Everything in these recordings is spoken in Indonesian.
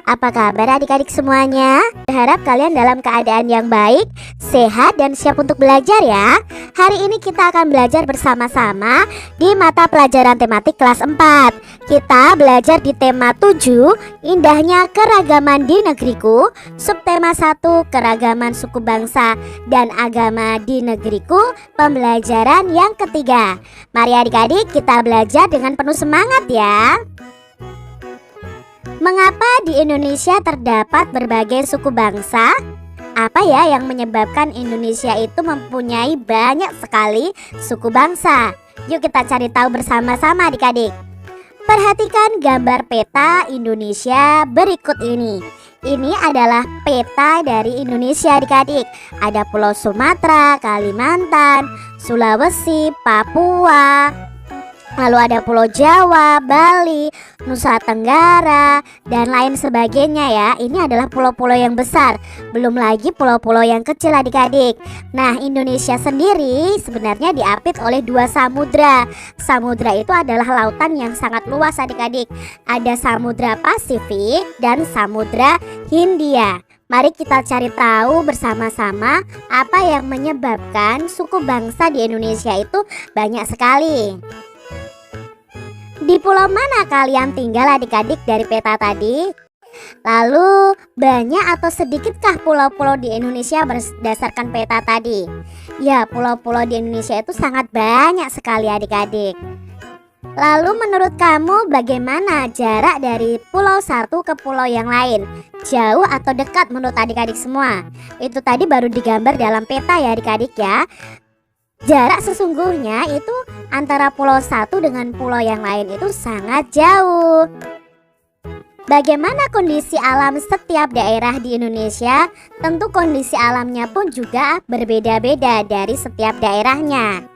Apa kabar adik-adik semuanya? Berharap kalian dalam keadaan yang baik, sehat, dan siap untuk belajar ya. Hari ini kita akan belajar bersama-sama di mata pelajaran tematik kelas 4. Kita belajar di tema 7, indahnya keragaman di negeriku. Subtema 1, keragaman suku bangsa dan agama di negeriku. Pembelajaran yang ketiga. Mari adik-adik kita belajar dengan penuh semangat ya. Mengapa di Indonesia terdapat berbagai suku bangsa? Apa ya yang menyebabkan Indonesia itu mempunyai banyak sekali suku bangsa? Yuk kita cari tahu bersama-sama adik-adik. Perhatikan gambar peta Indonesia berikut ini. Ini adalah peta dari Indonesia adik-adik. Ada Pulau Sumatera, Kalimantan, Sulawesi, Papua, lalu ada Pulau Jawa, Bali, Nusa Tenggara, dan lain sebagainya ya. Ini adalah pulau-pulau yang besar, belum lagi pulau-pulau yang kecil adik-adik. Nah, Indonesia sendiri sebenarnya diapit oleh dua samudra. Samudra itu adalah lautan yang sangat luas adik-adik. Ada Samudra Pasifik dan Samudra Hindia. Mari kita cari tahu bersama-sama apa yang menyebabkan suku bangsa di Indonesia itu banyak sekali. Di pulau mana kalian tinggal adik-adik dari peta tadi? Lalu banyak atau sedikitkah pulau-pulau di Indonesia berdasarkan peta tadi? Ya, pulau-pulau di Indonesia itu sangat banyak sekali adik-adik. Lalu menurut kamu bagaimana jarak dari pulau satu ke pulau yang lain? Jauh atau dekat menurut adik-adik semua? Itu tadi baru digambar dalam peta ya adik-adik ya. Jarak sesungguhnya itu antara pulau satu dengan pulau yang lain itu sangat jauh. Bagaimana kondisi alam setiap daerah di Indonesia? Tentu kondisi alamnya pun juga berbeda-beda dari setiap daerahnya.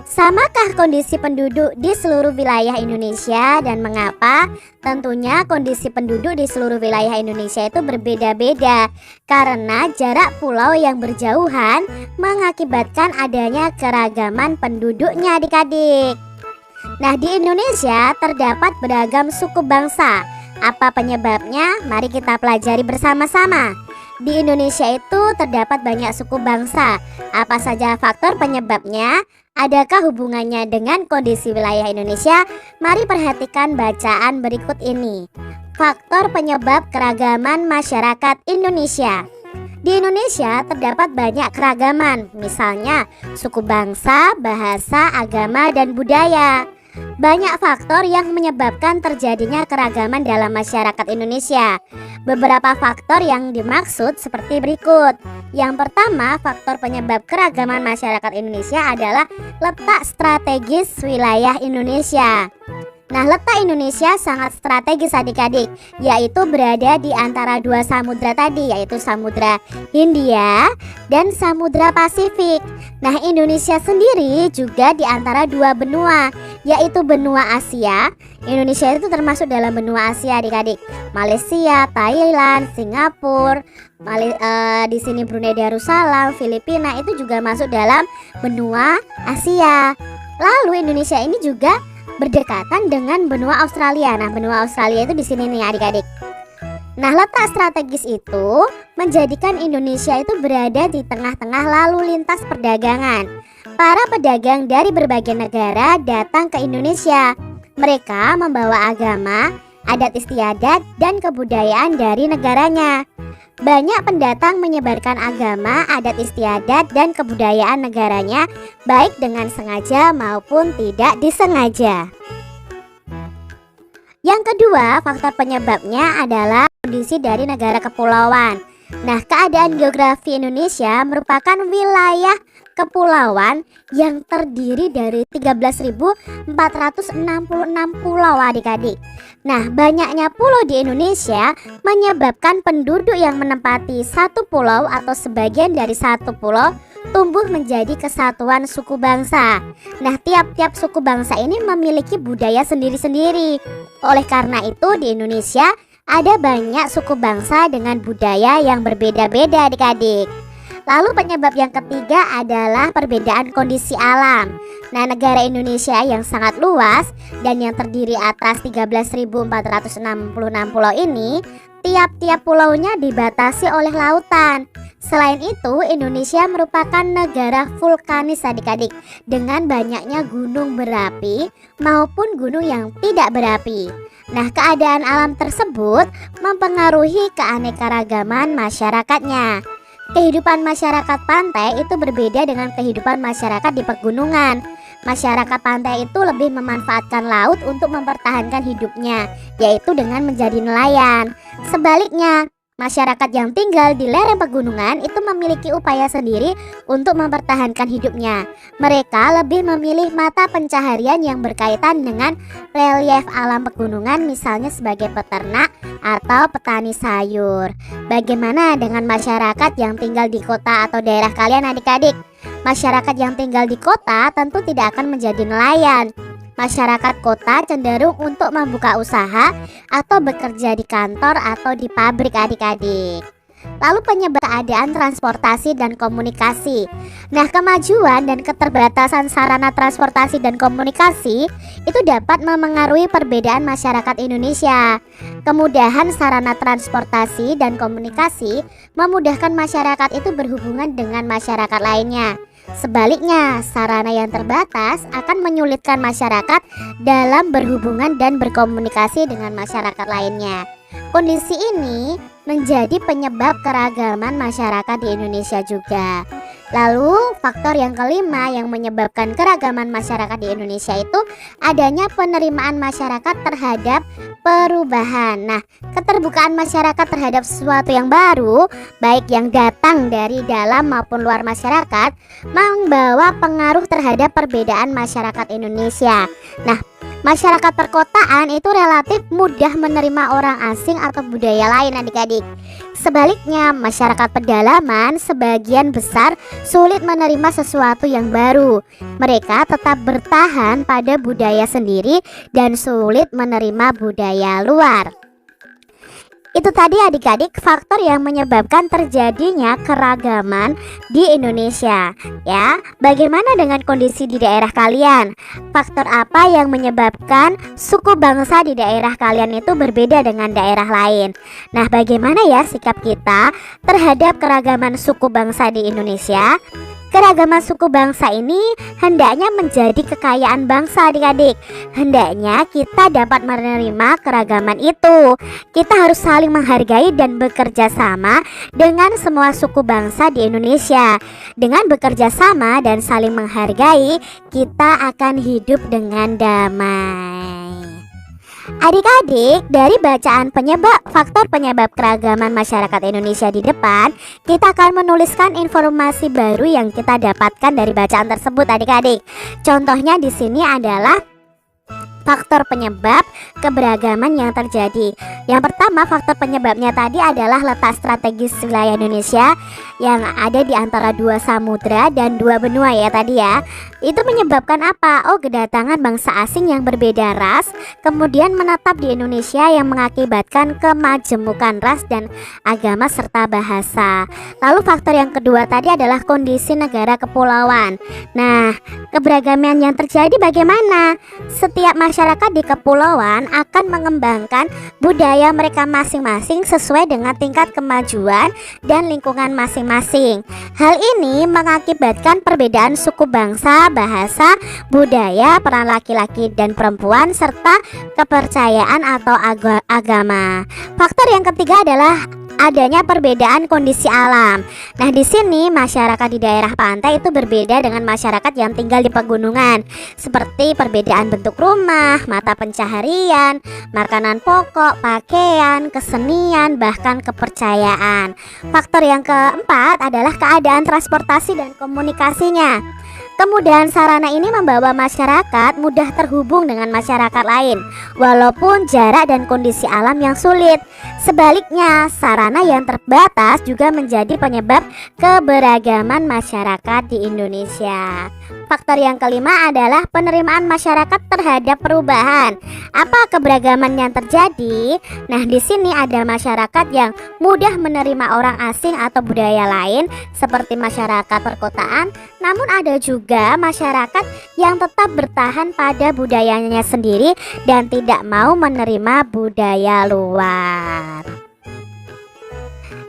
Samakah kondisi penduduk di seluruh wilayah Indonesia dan mengapa? Tentunya kondisi penduduk di seluruh wilayah Indonesia itu berbeda-beda karena jarak pulau yang berjauhan mengakibatkan adanya keragaman penduduknya adik-adik. Nah, di Indonesia terdapat beragam suku bangsa. Apa penyebabnya? Mari kita pelajari bersama-sama. Di Indonesia itu terdapat banyak suku bangsa. Apa saja faktor penyebabnya? Adakah hubungannya dengan kondisi wilayah Indonesia? Mari perhatikan bacaan berikut ini. Faktor penyebab keragaman masyarakat Indonesia. Di Indonesia terdapat banyak keragaman, misalnya suku bangsa, bahasa, agama, dan budaya. Banyak faktor yang menyebabkan terjadinya keragaman dalam masyarakat Indonesia. Beberapa faktor yang dimaksud seperti berikut. Yang pertama, faktor penyebab keragaman masyarakat Indonesia adalah letak strategis wilayah Indonesia. Nah, letak Indonesia sangat strategis adik-adik, yaitu berada di antara dua samudra tadi, yaitu Samudra Hindia dan Samudra Pasifik. Nah, Indonesia sendiri juga di antara dua benua, yaitu benua Asia. Indonesia itu termasuk dalam benua Asia adik-adik. Malaysia, Thailand, Singapura, di sini Brunei Darussalam, Filipina itu juga masuk dalam benua Asia. Lalu Indonesia ini juga berdekatan dengan benua Australia. Nah, benua Australia itu di sini nih adik-adik. Nah, letak strategis itu menjadikan Indonesia itu berada di tengah-tengah lalu lintas perdagangan. Para pedagang dari berbagai negara datang ke Indonesia. Mereka membawa agama, adat istiadat, dan kebudayaan dari negaranya. Banyak pendatang menyebarkan agama, adat istiadat, dan kebudayaan negaranya, baik dengan sengaja maupun tidak disengaja. Yang kedua, faktor penyebabnya adalah kondisi dari negara kepulauan. Nah, keadaan geografi Indonesia merupakan wilayah kepulauan yang terdiri dari 13.466 pulau adik-adik. Nah, banyaknya pulau di Indonesia menyebabkan penduduk yang menempati satu pulau atau sebagian dari satu pulau tumbuh menjadi kesatuan suku bangsa. Nah, tiap-tiap suku bangsa ini memiliki budaya sendiri-sendiri. Oleh karena itu di Indonesia ada banyak suku bangsa dengan budaya yang berbeda-beda adik-adik. Lalu penyebab yang ketiga adalah perbedaan kondisi alam. Nah, negara Indonesia yang sangat luas dan yang terdiri atas 13.466 pulau ini, tiap-tiap pulaunya dibatasi oleh lautan. Selain itu, Indonesia merupakan negara vulkanis adik-adik, dengan banyaknya gunung berapi maupun gunung yang tidak berapi. Nah, keadaan alam tersebut mempengaruhi keanekaragaman masyarakatnya. Kehidupan masyarakat pantai itu berbeda dengan kehidupan masyarakat di pegunungan. Masyarakat pantai itu lebih memanfaatkan laut untuk mempertahankan hidupnya, yaitu dengan menjadi nelayan. Sebaliknya, masyarakat yang tinggal di lereng pegunungan itu memiliki upaya sendiri untuk mempertahankan hidupnya. Mereka lebih memilih mata pencaharian yang berkaitan dengan relief alam pegunungan, misalnya sebagai peternak atau petani sayur. Bagaimana dengan masyarakat yang tinggal di kota atau daerah kalian adik-adik? Masyarakat yang tinggal di kota tentu tidak akan menjadi nelayan. Masyarakat kota cenderung untuk membuka usaha atau bekerja di kantor atau di pabrik adik-adik. Lalu penyebab keadaan transportasi dan komunikasi. Nah, kemajuan dan keterbatasan sarana transportasi dan komunikasi itu dapat memengaruhi perbedaan masyarakat Indonesia. Kemudahan sarana transportasi dan komunikasi memudahkan masyarakat itu berhubungan dengan masyarakat lainnya. Sebaliknya, sarana yang terbatas akan menyulitkan masyarakat dalam berhubungan dan berkomunikasi dengan masyarakat lainnya. Kondisi ini menjadi penyebab keragaman masyarakat di Indonesia juga. Lalu faktor yang kelima yang menyebabkan keragaman masyarakat di Indonesia itu adanya penerimaan masyarakat terhadap perubahan. Nah, keterbukaan masyarakat terhadap sesuatu yang baru, baik yang datang dari dalam maupun luar masyarakat, membawa pengaruh terhadap perbedaan masyarakat Indonesia. Nah, masyarakat perkotaan itu relatif mudah menerima orang asing atau budaya lain adik-adik. Sebaliknya, masyarakat pedalaman sebagian besar sulit menerima sesuatu yang baru. Mereka tetap bertahan pada budaya sendiri dan sulit menerima budaya luar. Itu tadi adik-adik faktor yang menyebabkan terjadinya keragaman di Indonesia. Ya, bagaimana dengan kondisi di daerah kalian? Faktor apa yang menyebabkan suku bangsa di daerah kalian itu berbeda dengan daerah lain? Nah, bagaimana ya sikap kita terhadap keragaman suku bangsa di Indonesia? Keragaman suku bangsa ini hendaknya menjadi kekayaan bangsa adik-adik. Hendaknya kita dapat menerima keragaman itu. Kita harus saling menghargai dan bekerja sama dengan semua suku bangsa di Indonesia. Dengan bekerja sama dan saling menghargai, kita akan hidup dengan damai. Adik-adik, dari bacaan faktor penyebab keragaman masyarakat Indonesia di depan, kita akan menuliskan informasi baru yang kita dapatkan dari bacaan tersebut adik-adik. Contohnya di sini adalah faktor penyebab keberagaman yang terjadi. Yang pertama, faktor penyebabnya tadi adalah letak strategis wilayah Indonesia yang ada di antara dua samudra dan dua benua ya tadi ya. Itu menyebabkan apa? Oh, kedatangan bangsa asing yang berbeda ras kemudian menetap di Indonesia yang mengakibatkan kemajemukan ras dan agama serta bahasa. Lalu faktor yang kedua tadi adalah kondisi negara kepulauan. Nah, keberagaman yang terjadi bagaimana? Setiap masyarakat di kepulauan akan mengembangkan budaya mereka masing-masing sesuai dengan tingkat kemajuan dan lingkungan masing-masing. Hal ini mengakibatkan perbedaan suku bangsa, bahasa, budaya, peran laki-laki dan perempuan, serta kepercayaan atau agama. Faktor yang ketiga adalah adanya perbedaan kondisi alam. Nah, di sini masyarakat di daerah pantai itu berbeda dengan masyarakat yang tinggal di pegunungan, seperti perbedaan bentuk rumah, mata pencaharian, makanan pokok, pakaian, kesenian, bahkan kepercayaan. Faktor yang keempat adalah keadaan transportasi dan komunikasinya. Kemudahan sarana ini membawa masyarakat mudah terhubung dengan masyarakat lain, walaupun jarak dan kondisi alam yang sulit. Sebaliknya, sarana yang terbatas juga menjadi penyebab keberagaman masyarakat di Indonesia. Faktor yang kelima adalah penerimaan masyarakat terhadap perubahan. Apa keberagaman yang terjadi? Nah, di sini ada masyarakat yang mudah menerima orang asing atau budaya lain seperti masyarakat perkotaan, namun ada juga masyarakat yang tetap bertahan pada budayanya sendiri dan tidak mau menerima budaya luar.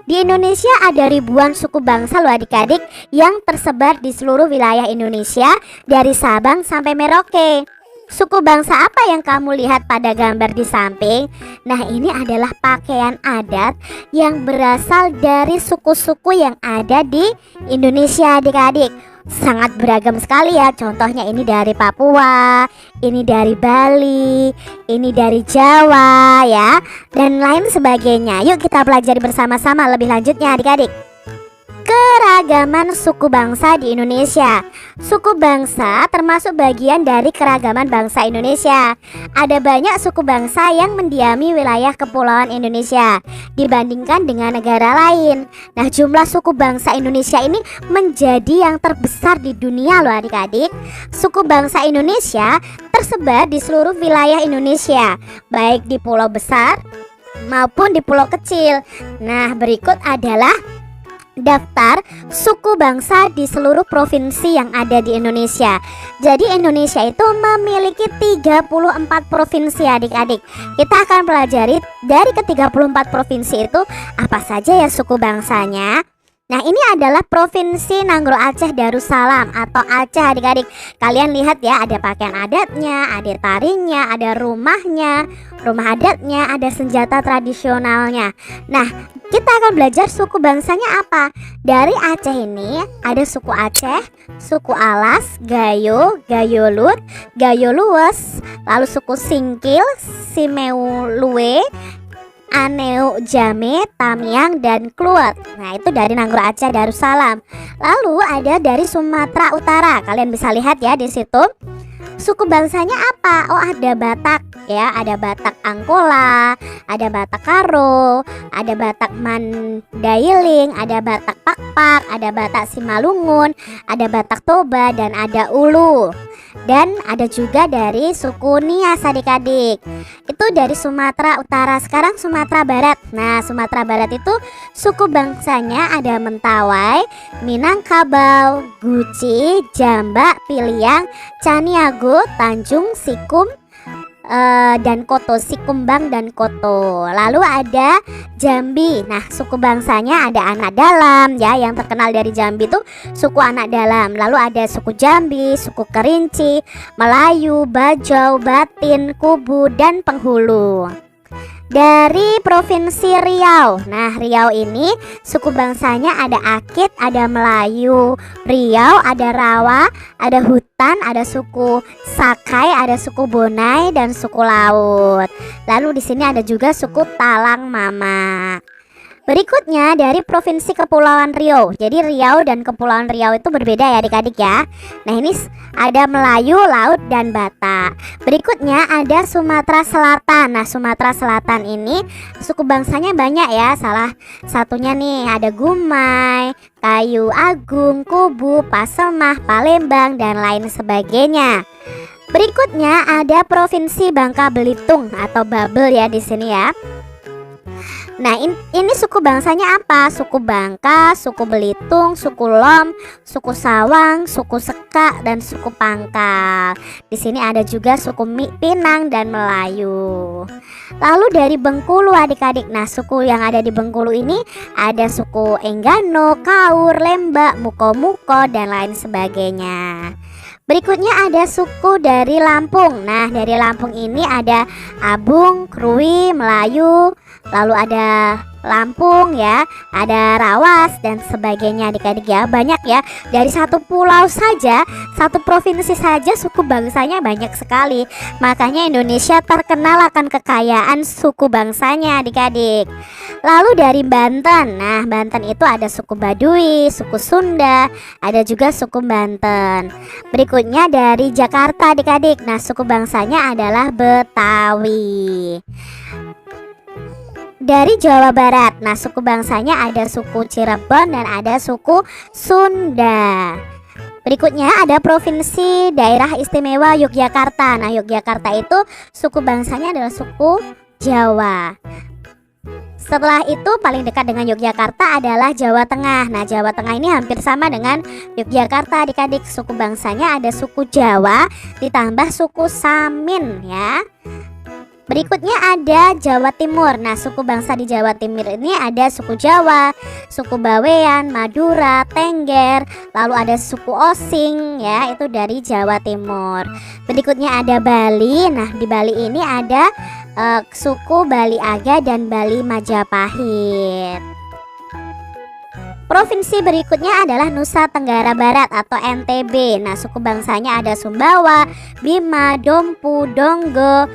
Di Indonesia ada ribuan suku bangsa loh adik-adik yang tersebar di seluruh wilayah Indonesia dari Sabang sampai Merauke. Suku bangsa apa yang kamu lihat pada gambar di samping? Nah, ini adalah pakaian adat yang berasal dari suku-suku yang ada di Indonesia adik-adik. Sangat beragam sekali ya. Contohnya ini dari Papua, ini dari Bali, ini dari Jawa ya, dan lain sebagainya. Yuk kita pelajari bersama-sama lebih lanjutnya adik-adik. Keragaman suku bangsa di Indonesia. Suku bangsa termasuk bagian dari keragaman bangsa Indonesia. Ada banyak suku bangsa yang mendiami wilayah kepulauan Indonesia dibandingkan dengan negara lain. Nah, jumlah suku bangsa Indonesia ini menjadi yang terbesar di dunia loh adik-adik. Suku bangsa Indonesia tersebar di seluruh wilayah Indonesia, baik di pulau besar maupun di pulau kecil. Nah, berikut adalah daftar suku bangsa di seluruh provinsi yang ada di Indonesia. Jadi Indonesia itu memiliki 34 provinsi adik-adik. Kita akan pelajari dari ke-34 provinsi itu apa saja ya suku bangsanya. Nah, ini adalah Provinsi Nanggro Aceh Darussalam atau Aceh adik-adik. Kalian lihat ya, ada pakaian adatnya, ada tarinya, ada rumahnya, rumah adatnya, ada senjata tradisionalnya. Nah, kita akan belajar suku bangsanya apa. Dari Aceh ini ada suku Aceh, suku Alas, Gayo, Gayo Lut, Gayo Luwes, lalu suku Singkil, Simeulue, Aneu Jame, Tamiang, dan Kluwet. Nah, itu dari Nanggro Aceh Darussalam. Lalu ada dari Sumatera Utara. Kalian bisa lihat ya di situ. Suku bangsanya apa? Oh, ada Batak ya, ada Batak Angkola, ada Batak Karo, ada Batak Mandailing, ada Batak Pakpak, ada Batak Simalungun, ada Batak Toba, dan ada Ulu. Dan ada juga dari suku Nias adik-adik. Itu dari Sumatera Utara. Sekarang Sumatera Barat. Nah, Sumatera Barat itu suku bangsanya ada Mentawai, Minangkabau, Guci, Jambak, Piliang, Caniago, Tanjung, Sikum, dan Koto, Sikumbang dan Koto. Lalu ada Jambi. Nah, suku bangsanya ada Anak Dalam ya, yang terkenal dari Jambi itu suku Anak Dalam. Lalu ada suku Jambi, suku Kerinci, Melayu, Bajau, Batin, Kubu, dan Penghulu. Dari Provinsi Riau. Nah, Riau ini suku bangsanya ada Akit, ada Melayu Riau, ada Rawa, ada Hutan, ada suku Sakai, ada suku Bonai, dan suku Laut. Lalu di sini ada juga suku Talang Mama. Berikutnya dari Provinsi Kepulauan Riau. Jadi Riau dan Kepulauan Riau itu berbeda ya adik-adik ya. Nah, ini ada Melayu, Laut, dan Batak. Berikutnya ada Sumatera Selatan. Nah, Sumatera Selatan ini suku bangsanya banyak ya. Salah satunya nih ada Gumai, Kayu Agung, Kubu, Pasemah, Palembang, dan lain sebagainya. Berikutnya ada Provinsi Bangka Belitung atau Babel ya di sini ya. Nah, ini suku bangsanya apa? Suku Bangka, suku Belitung, suku Lom, suku Sawang, suku Sekak, dan suku Pangkal. Di sini ada juga suku Pinang dan Melayu. Lalu dari Bengkulu adik-adik. Nah, suku yang ada di Bengkulu ini ada suku Enggano, Kaur, Lembak, Muko-Muko, dan lain sebagainya. Berikutnya ada suku dari Lampung. Nah, dari Lampung ini ada Abung, Krui, Melayu, lalu ada Lampung ya, ada Rawas, dan sebagainya adik-adik ya. Banyak ya, dari satu pulau saja, satu provinsi saja suku bangsanya banyak sekali. Makanya Indonesia terkenal akan kekayaan suku bangsanya adik-adik. Lalu dari Banten. Nah, Banten itu ada suku Baduy, suku Sunda, ada juga suku Banten. Berikutnya dari Jakarta adik-adik. Nah, suku bangsanya adalah Betawi. Dari Jawa Barat. Nah, suku bangsanya ada suku Cirebon dan ada suku Sunda. Berikutnya ada Provinsi Daerah Istimewa Yogyakarta. Nah, Yogyakarta itu suku bangsanya adalah suku Jawa. Setelah itu paling dekat dengan Yogyakarta adalah Jawa Tengah. Nah, Jawa Tengah ini hampir sama dengan Yogyakarta adik-adik. Suku bangsanya ada suku Jawa ditambah suku Samin ya. Berikutnya ada Jawa Timur. Nah, suku bangsa di Jawa Timur ini ada suku Jawa, suku Bawean, Madura, Tengger, lalu ada suku Osing ya, itu dari Jawa Timur. Berikutnya ada Bali. Nah, di Bali ini ada suku Bali Aga dan Bali Majapahit. Provinsi berikutnya adalah Nusa Tenggara Barat atau NTB. Nah, suku bangsanya ada Sumbawa, Bima, Dompu, Donggo,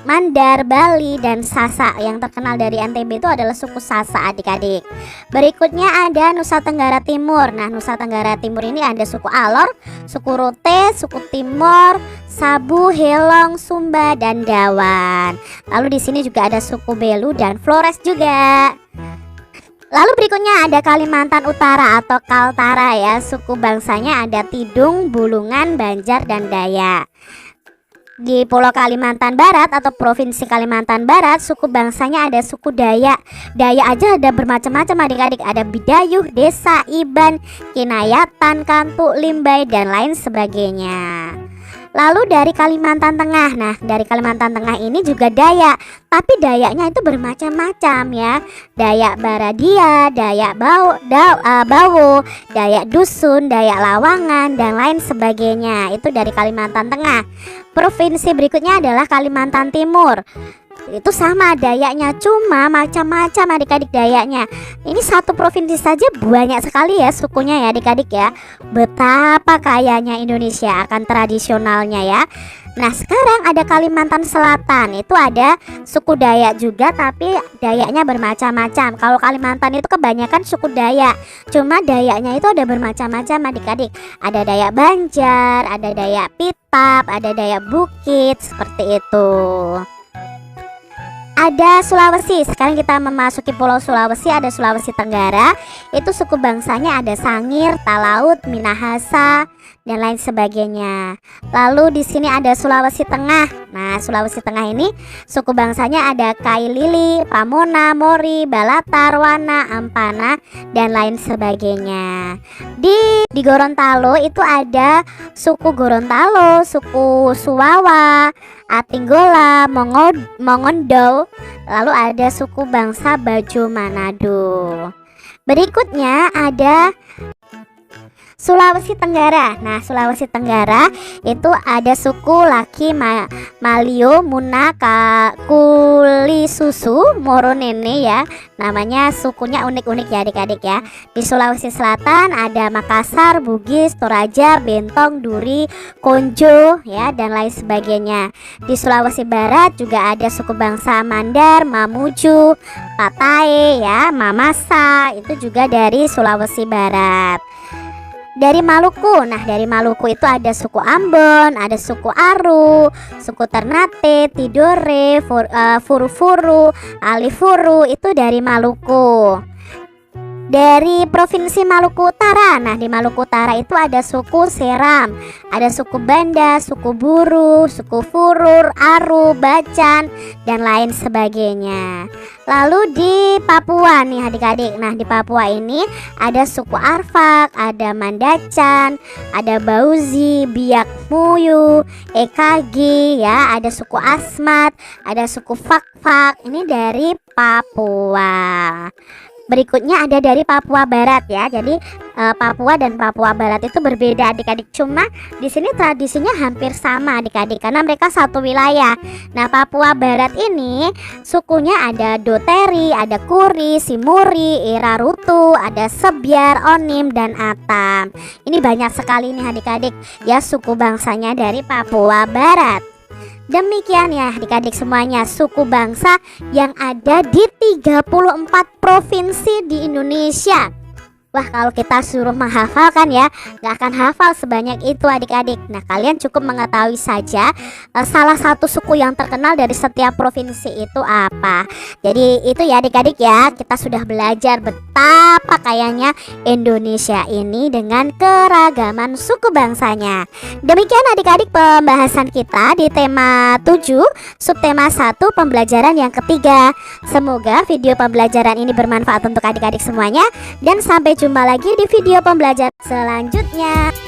Mandar, Bali, dan Sasak. Yang terkenal dari NTB itu adalah suku Sasak adik-adik. Berikutnya ada Nusa Tenggara Timur. Nah, Nusa Tenggara Timur ini ada suku Alor, suku Rote, suku Timor, Sabu, Helong, Sumba, dan Dawan. Lalu di sini juga ada suku Belu dan Flores juga. Lalu berikutnya ada Kalimantan Utara atau Kaltara ya. Suku bangsanya ada Tidung, Bulungan, Banjar, dan Dayak. Di Pulau Kalimantan Barat atau Provinsi Kalimantan Barat, suku bangsanya ada suku Dayak. Dayak aja ada bermacam-macam adik-adik. Ada Bidayuh, Desa, Iban, Kinayatan, Kantuk, Limbai, dan lain sebagainya. Lalu dari Kalimantan Tengah. Nah, dari Kalimantan Tengah ini juga Dayak, tapi Dayaknya itu bermacam-macam ya. Dayak Baradia, Dayak Bawo, Dayak Dusun, Dayak Lawangan, dan lain sebagainya. Itu dari Kalimantan Tengah. Provinsi berikutnya adalah Kalimantan Timur. Itu sama Dayaknya, cuma macam-macam adik-adik Dayaknya. Ini satu provinsi saja banyak sekali ya sukunya ya adik-adik ya. Betapa kayanya Indonesia akan tradisionalnya ya. Nah, sekarang ada Kalimantan Selatan. Itu ada suku Dayak juga, tapi Dayaknya bermacam-macam. Kalau Kalimantan itu kebanyakan suku Dayak, cuma Dayaknya itu ada bermacam-macam adik-adik. Ada Dayak Banjar, ada Dayak Pitap, ada Dayak Bukit, seperti itu. Ada Sulawesi. Sekarang kita memasuki Pulau Sulawesi. Ada Sulawesi Tenggara. Itu suku bangsanya ada Sangir, Talaut, Minahasa, dan lain sebagainya. Lalu di sini ada Sulawesi Tengah. Nah, Sulawesi Tengah ini suku bangsanya ada Kailili, Pamona, Mori, Balatar, Wana, Ampana, dan lain sebagainya. Di Gorontalo itu ada suku Gorontalo, suku Suwawa, Atinggola, Mongondo. Lalu ada suku bangsa Bajo Manado. Berikutnya ada Sulawesi Tenggara. Nah, Sulawesi Tenggara itu ada suku Laki, Malio, Muna, Kuli Susu, Moronene ya. Namanya sukunya unik-unik ya adik-adik ya. Di Sulawesi Selatan ada Makassar, Bugis, Toraja, Bentong, Duri, Konjo ya, dan lain sebagainya. Di Sulawesi Barat juga ada suku bangsa Mandar, Mamuju, Patae ya, Mamasa. Itu juga dari Sulawesi Barat. Dari Maluku. Nah, dari Maluku itu ada suku Ambon, ada suku Aru, suku Ternate, Tidore, Furu-Furu, Alifuru. Itu dari Maluku. Dari Provinsi Maluku Utara. Nah, di Maluku Utara itu ada suku Seram, ada suku Banda, suku Buru, suku Furur, Aru, Bacan, dan lain sebagainya. Lalu di Papua nih adik-adik. Nah, di Papua ini ada suku Arfak, ada Mandacan, ada Bauzi, Biak Muyu, Ekagi ya, ada suku Asmat, ada suku Fakfak. Ini dari Papua. Berikutnya ada dari Papua Barat ya. Jadi Papua dan Papua Barat itu berbeda adik-adik. Cuma di sini tradisinya hampir sama adik-adik karena mereka satu wilayah. Nah, Papua Barat ini sukunya ada Doteri, ada Kuri, Simuri, Irarutu, ada Sebyar, Onim, dan Atam. Ini banyak sekali nih adik-adik ya suku bangsanya dari Papua Barat. Demikian ya adik-adik semuanya suku bangsa yang ada di 34 provinsi di Indonesia. Wah, kalau kita suruh menghafalkan ya, nggak akan hafal sebanyak itu adik-adik. Nah, kalian cukup mengetahui saja salah satu suku yang terkenal dari setiap provinsi itu apa. Jadi itu ya adik-adik ya, kita sudah belajar betapa kayanya Indonesia ini dengan keragaman suku bangsanya. Demikian adik-adik pembahasan kita di tema 7, subtema 1, pembelajaran yang ketiga. Semoga video pembelajaran ini bermanfaat untuk adik-adik semuanya, dan sampai jumpa lagi di video pembelajaran selanjutnya.